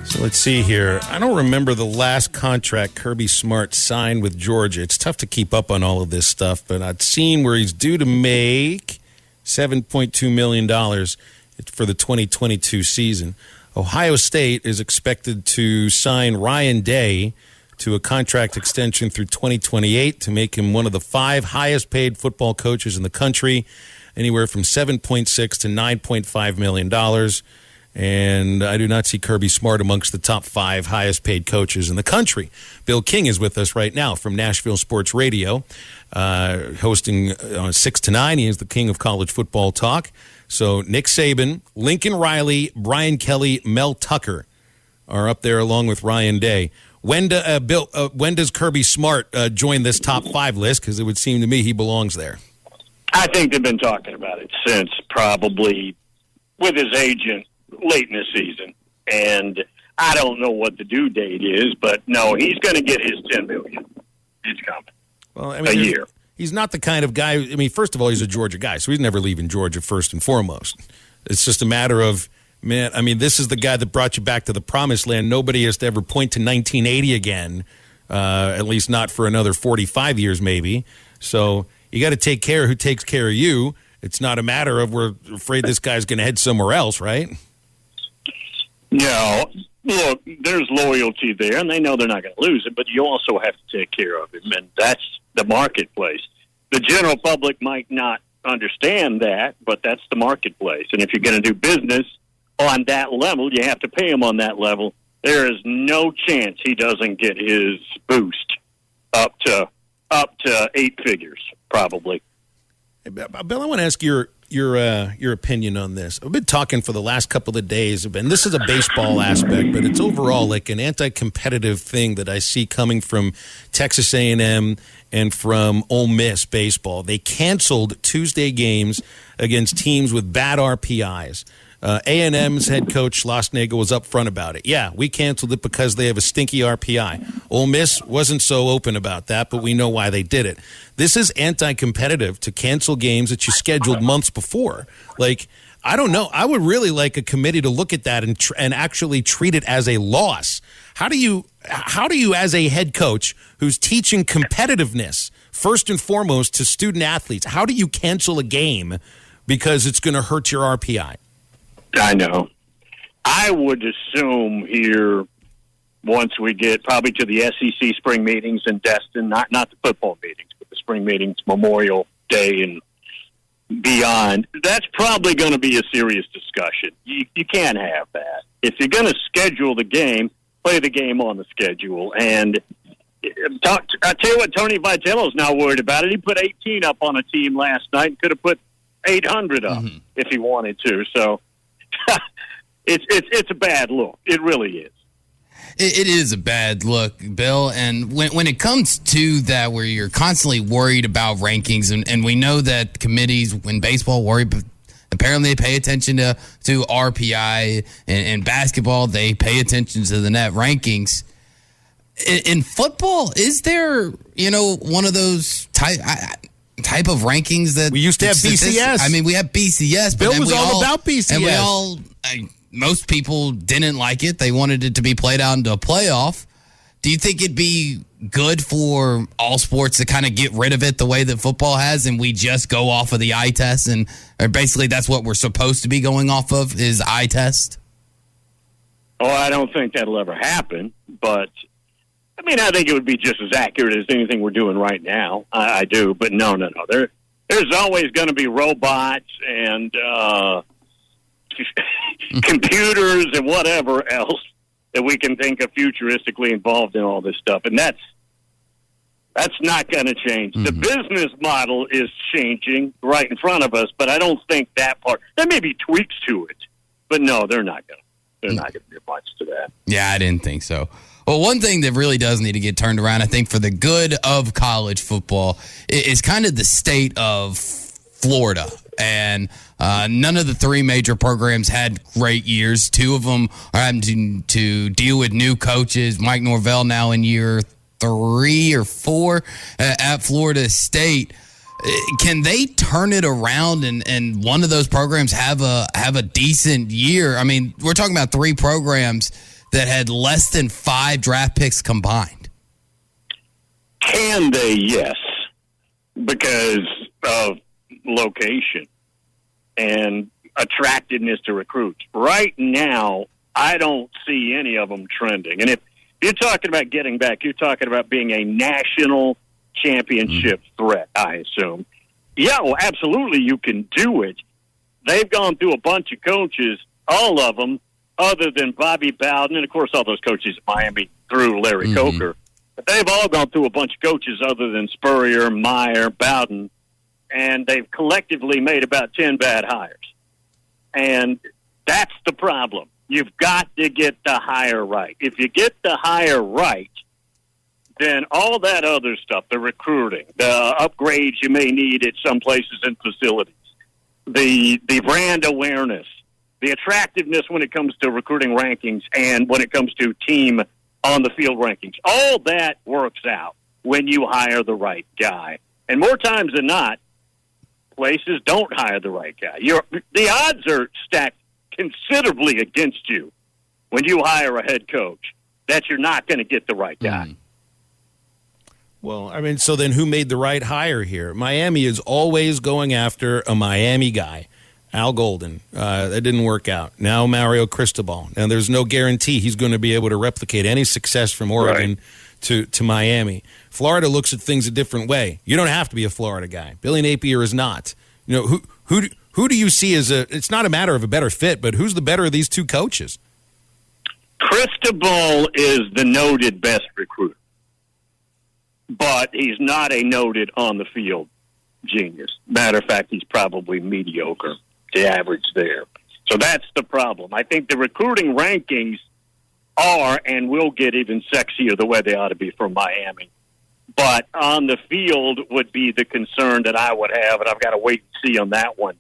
So let's see here. I don't remember the last contract Kirby Smart signed with Georgia. It's tough to keep up on all of this stuff, but I'd seen where he's due to make $7.2 million for the 2022 season. Ohio State is expected to sign Ryan Day to a contract extension through 2028 to make him one of the 5 highest-paid football coaches in the country, anywhere from $7.6 to $9.5 million. And I do not see Kirby Smart amongst the top 5 highest-paid coaches in the country. Bill King is with us right now from Nashville Sports Radio, hosting on 6 to 9. He is the king of college football talk. So Nick Saban, Lincoln Riley, Brian Kelly, Mel Tucker are up there along with Ryan Day. When does Kirby Smart join this top 5 list? Because it would seem to me he belongs there. I think they've been talking about it since probably with his agent late in the season. And I don't know what the due date is, but no, he's going to get his $10 million. It's coming. Well, I mean, a year. He's not the kind of guy. I mean, first of all, he's a Georgia guy, so he's never leaving Georgia first and foremost. It's just a matter of, man, I mean, this is the guy that brought you back to the promised land. Nobody has to ever point to 1980 again, at least not for another 45 years maybe. So you got to take care of who takes care of you. It's not a matter of we're afraid this guy's going to head somewhere else, right? No. Look, there's loyalty there, and they know they're not going to lose it, but you also have to take care of him, and that's the marketplace. The general public might not understand that, but that's the marketplace. And if you're going to do business on that level, you have to pay him on that level. There is no chance he doesn't get his boost up to 8 figures, probably. Hey, Bill, I want to ask your opinion on this. I've been talking for the last couple of days, and this is a baseball aspect, but it's overall like an anti-competitive thing that I see coming from Texas A&M and from Ole Miss baseball. They canceled Tuesday games against teams with bad RPIs. A&M's head coach Schlossnagle was upfront about it. Yeah, we canceled it because they have a stinky RPI. Ole Miss wasn't so open about that, but we know why they did it. This is anti-competitive to cancel games that you scheduled months before. Like, I don't know. I would really like a committee to look at that and actually treat it as a loss. How do you, as a head coach who's teaching competitiveness first and foremost to student athletes, how do you cancel a game because it's going to hurt your RPI? I know. I would assume here, once we get probably to the SEC spring meetings in Destin, not the football meetings, but the spring meetings, Memorial Day and beyond, that's probably going to be a serious discussion. You can't have that. If you're going to schedule the game, play the game on the schedule. And I tell you what, Tony Vitello's now worried about it. He put 18 up on a team last night and could have put 800 up if he wanted to. So it's a bad look. It really is. It is a bad look, Bill. And when it comes to that, where you're constantly worried about rankings, and we know that committees in baseball worry, but apparently they pay attention to RPI, and basketball they pay attention to the net rankings. In football, is there one of those type of rankings that we used to have? BCS. I mean, we have BCS. Bill was all about BCS, and we all. Most people didn't like it. They wanted it to be played out into a playoff. Do you think it'd be good for all sports to kind of get rid of it the way that football has, and we just go off of the eye test, and or basically that's what we're supposed to be going off of is eye test? Oh, I don't think that'll ever happen, but I mean, I think it would be just as accurate as anything we're doing right now. I do, but no. There's always going to be robots and computers and whatever else that we can think of futuristically involved in all this stuff. And that's not going to change. The business model is changing right in front of us, but I don't think that part. There may be tweaks to it, but no, they're not going to do much to that. Yeah, I didn't think so. Well, one thing that really does need to get turned around, I think, for the good of college football is kind of the state of Florida. And none of the 3 major programs had great years. 2 of them are having to deal with new coaches. Mike Norvell now in year 3 or 4 at Florida State. Can they turn it around and one of those programs have a decent year? I mean, we're talking about 3 programs that had less than 5 draft picks combined? Can they? Yes, because of location and attractiveness to recruits. Right now, I don't see any of them trending. And if you're talking about getting back, you're talking about being a national championship threat, I assume. Yeah, well, absolutely, you can do it. They've gone through a bunch of coaches, all of them, other than Bobby Bowden, and, of course, all those coaches at Miami through Larry Coker. But they've all gone through a bunch of coaches other than Spurrier, Meyer, Bowden, and they've collectively made about 10 bad hires. And that's the problem. You've got to get the hire right. If you get the hire right, then all that other stuff, the recruiting, the upgrades you may need at some places and facilities, the brand awareness, the attractiveness when it comes to recruiting rankings and when it comes to team on the field rankings, all that works out when you hire the right guy. And more times than not, places don't hire the right guy. The odds are stacked considerably against you when you hire a head coach that you're not going to get the right guy. Well, I mean, so then who made the right hire here? Miami is always going after a Miami guy. Al Golden. That didn't work out. Now Mario Cristobal. And there's no guarantee he's going to be able to replicate any success from Oregon to Miami. Florida looks at things a different way. You don't have to be a Florida guy. Billy Napier is not. You know, who do you see as it's not a matter of a better fit, but who's the better of these two coaches? Cristobal is the noted best recruiter, but he's not a noted on-the-field genius. Matter of fact, he's probably mediocre, the average there. So that's the problem. I think the recruiting rankings are and will get even sexier the way they ought to be for Miami. But on the field would be the concern that I would have, and I've got to wait and see on that one.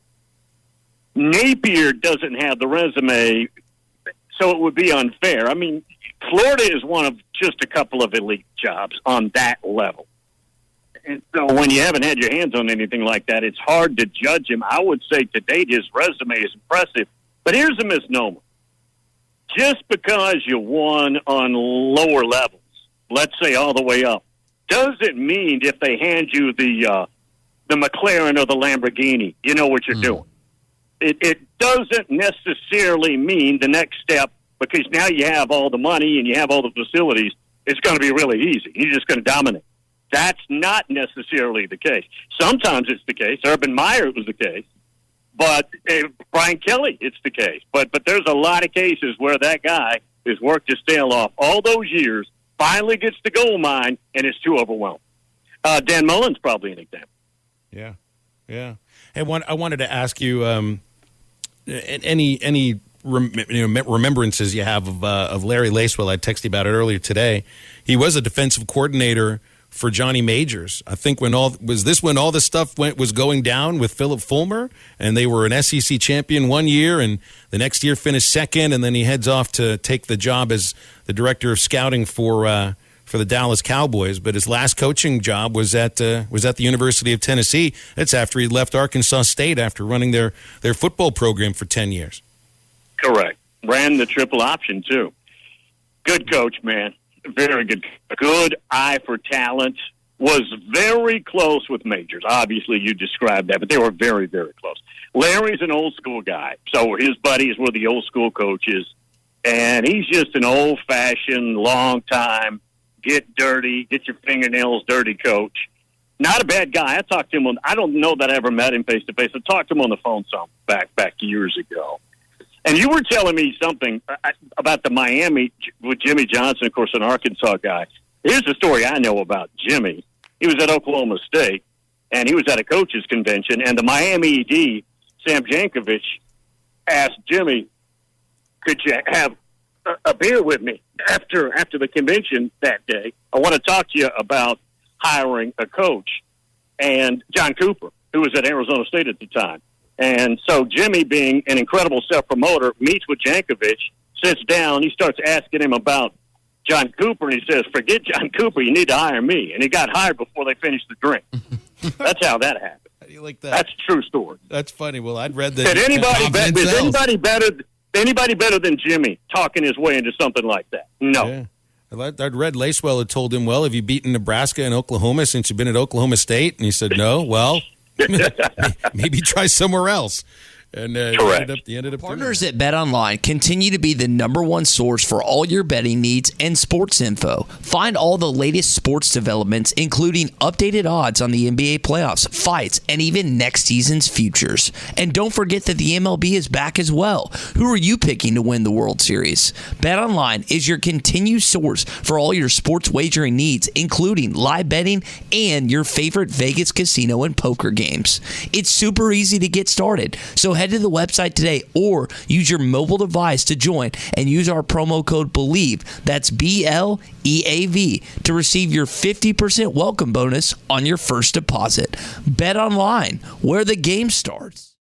Napier doesn't have the resume, so it would be unfair. I mean, Florida is one of just a couple of elite jobs on that level. And so when you haven't had your hands on anything like that, it's hard to judge him. I would say to date his resume is impressive. But here's a misnomer. Just because you won on lower levels, let's say all the way up, doesn't mean if they hand you the McLaren or the Lamborghini, you know what you're doing. It doesn't necessarily mean the next step, because now you have all the money and you have all the facilities, it's going to be really easy. You're just going to dominate. That's not necessarily the case. Sometimes it's the case. Urban Meyer, it was the case. But Brian Kelly, it's the case. But there's a lot of cases where that guy has worked his tail off all those years, finally gets the gold mine, and is too overwhelmed. Dan Mullen's probably an example. Yeah. Hey, I wanted to ask you any remembrances you have of Larry Lacewell. I texted you about it earlier today. He was a defensive coordinator for Johnny Majors. I think when all this stuff was going down with Philip Fulmer, and they were an SEC champion one year, and the next year finished second, and then he heads off to take the job as the director of scouting for the Dallas Cowboys. But his last coaching job was at the University of Tennessee. That's after he left Arkansas State after running their football program for 10 years. Correct. Ran the triple option too. Good coach, man. Very good. Good eye for talent. Was very close with Majors. Obviously, you described that, but they were very, very close. Larry's an old school guy, so his buddies were the old school coaches, and he's just an old-fashioned, long-time, get dirty, get your fingernails dirty coach. Not a bad guy. I talked to him I don't know that I ever met him face-to-face. I talked to him on the phone some back years ago. And you were telling me something about the Miami with Jimmy Johnson, of course, an Arkansas guy. Here's the story I know about Jimmy. He was at Oklahoma State, and he was at a coaches convention, and the Miami ED, Sam Jankovic, asked Jimmy, could you have a beer with me after the convention that day? I want to talk to you about hiring a coach. And John Cooper, who was at Arizona State at the time. And so Jimmy, being an incredible self-promoter, meets with Jankovic, sits down, he starts asking him about John Cooper, and he says, forget John Cooper, you need to hire me. And he got hired before they finished the drink. That's how that happened. How do you like that? That's a true story. That's funny. Well, I'd read that. Is anybody better? anybody better than Jimmy talking his way into something like that. No. Yeah. I'd read Lacewell had told him, well, have you beaten Nebraska and Oklahoma since you've been at Oklahoma State? And he said, no. Well, maybe try somewhere else. And he ended up Partners at BetOnline continue to be the #1 source for all your betting needs and sports info. Find all the latest sports developments, including updated odds on the NBA playoffs, fights, and even next season's futures. And don't forget that the MLB is back as well. Who are you picking to win the World Series? BetOnline is your continued source for all your sports wagering needs, including live betting and your favorite Vegas casino and poker games. It's super easy to get started, so head to the website today or use your mobile device to join and use our promo code BELIEVE, that's BLEAV, to receive your 50% welcome bonus on your first deposit. Bet online, where the game starts.